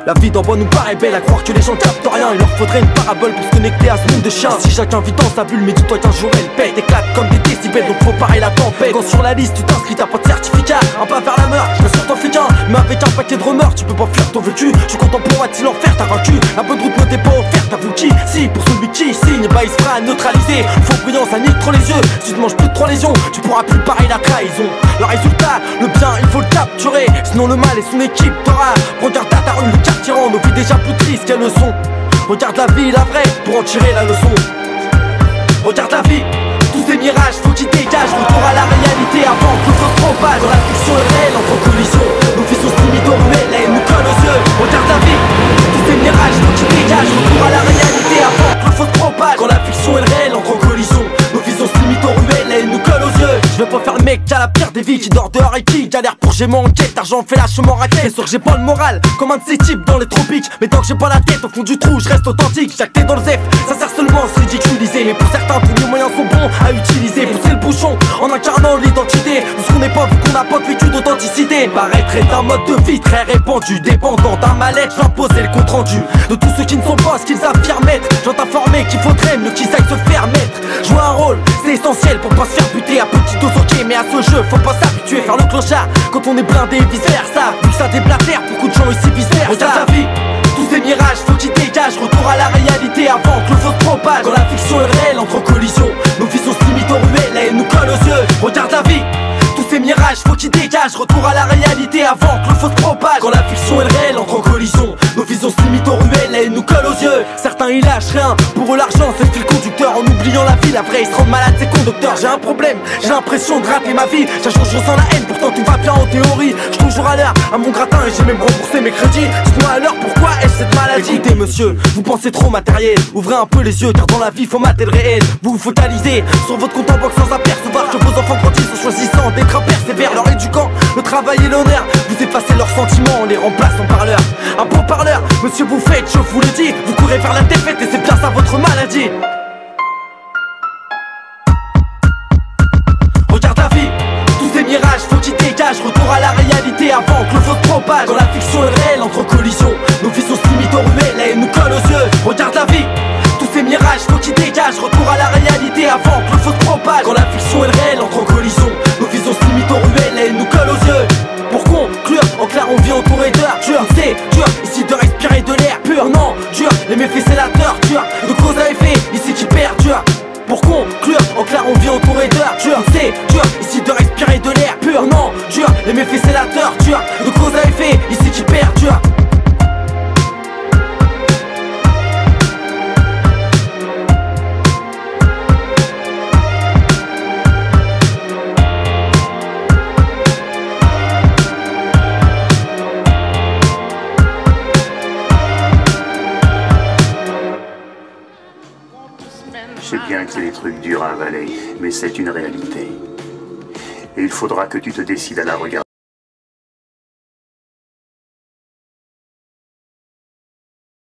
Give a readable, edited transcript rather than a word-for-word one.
La vie d'en bas nous paraît belle, à croire que les gens captent rien. Il leur faudrait une parabole pour se connecter à ce monde de chiens. Si chacun vit dans sa bulle, mais dis-toi qu'un jour elle pète, éclate comme des décibels, donc faut parer la tempête. Quand sur la liste tu t'inscris, t'as pas de certificat, un pas vers la meurtre, je t'assure t'en fais qu'un. Mais avec un paquet de remords, tu peux pas fuir ton vécu. Je suis content pour moi, si l'enfer t'as vaincu. La bonne route ne t'est pas offerte, t'as qui? Si, pour celui qui signe, bah il sera neutralisé. Faux brillant, ça nique trop les yeux. Si tu te manges plus de 3 lésions, tu pourras plus parer la trahison. Le résultat, le bien, il faut le capturer, sinon le mal et son équipe t'aura. Regarde à ta rue, le quartier rend nos vies déjà plus tristes qu'elles ne sont. Regarde la vie, la vraie, pour en tirer la leçon. Regarde la vie, tous ces mirages, faut qu'ils dégagent. Retour à la réalité avant que tout se propage. Dans la fiction est réelle, entre collisions, nos vies sont limites aux ruelles, elles nous collent aux yeux. Regarde la vie, tous ces mirages, faut qu'ils dégagent. Retour à la réalité avant que le faux se propage. Quand la fiction est réelle, entre collisions, nos vies sont limites aux ruelles, elles nous collent aux yeux. Je veux pas faire le mec qui a la pire des vies, qui dort dehors et qui galère pour gérer mon enquête. Argent fait lâchement raquette. C'est sûr que j'ai pas le moral, comme un de ces types dans les tropiques. Mais tant que j'ai pas la tête au fond du trou, je reste authentique. Chaque tête dans le zef, ça sert seulement à se ridiculiser. Mais pour certains, tous les moyens sont bons à utiliser. Pousser le bouchon en incarnant l'identité de ce qu'on n'est pas, vu qu'on n'a pas vécu d'authenticité. Paraître est un mode de vie très répandu, dépendant d'un mal-être, j'imposais le compte rendu de tous ceux qui ne sont pas ce qu'ils affirment être. Je viens t'informer qu'il faudrait mieux qu'ils aillent se faire mettre. Jouer un rôle, c'est essentiel pour pas se faire buter à petite dose, ok, mais à ce jeu faut pas s'habituer. Faire le clochard quand on est blindé et vice versa. Vu que ça déblatère, beaucoup de gens ici vice versa. Regarde ta vie, tous ces mirages, faut qu'ils dégagent. Retour à la réalité avant que le faux se propage. Quand la fiction est réelle, entre collisions, nos vies sont limites aux ruelles, elles nous collent aux yeux. Regarde la vie, tous ces mirages, faut qu'ils dégagent. Retour à la réalité avant que le faux se propage. Quand la fiction est réelle, entre en collision, nos visions se limitent aux ruelles, elles nous collent aux yeux. Certains ils lâchent rien, pour eux l'argent c'est le fil conducteur. En oubliant la vie, après ils se rendent malades, c'est conducteurs. J'ai un problème, j'ai l'impression de rater ma vie. Chaque jour je ressens la haine, pourtant tout va bien en théorie. Je suis toujours à l'heure à mon gratin et j'ai même remboursé mes crédits. Dites-moi alors pourquoi ai-je cette maladie? Écoutez monsieur, vous pensez trop matériel, ouvrez un peu les yeux car dans la vie faut mater le réel. Vous vous focalisez sur votre compte en banque sans apercevoir que vos enfants grandissent en choisissant d'être un persévère. Leur éduquant, le travail et l'honneur, vous effacez leurs sentiments, on les remplace en parleurs. Un bon parleur, monsieur vous faites, je vous le dis, vous courez vers la défaite et c'est bien ça votre maladie. Regarde la vie, tous ces mirages, faut qu'ils dégagent. Retour à la réalité avant que le faux se propage. Quand la fiction est réelle, entre collisions, nos vies sont limites aux ruelles, elles nous collent aux yeux. Regarde la vie, tous ces mirages, faut qu'ils dégagent. Retour à la réalité avant que le faux se propage. Quand la fiction est réelle, entre collisions, nos vies sont limites aux ruelles, elles nous collent aux yeux. Pour conclure, en clair on vit entouré d'heures. Dur, c'est dur, ici de respirer de l'air pur. Non, dur, les méfaits c'est la torture. De cause à effet, ici qui perdure. Pour conclure, en clair on vit entouré d'heures. Dur, c'est dur, ici de respirer de l'air pur. Non, dur, les méfaits c'est la torture. De cause à effet, ici qui perdure. Je sais bien que c'est des trucs durs à avaler, mais c'est une réalité. Et il faudra que tu te décides à la regarder.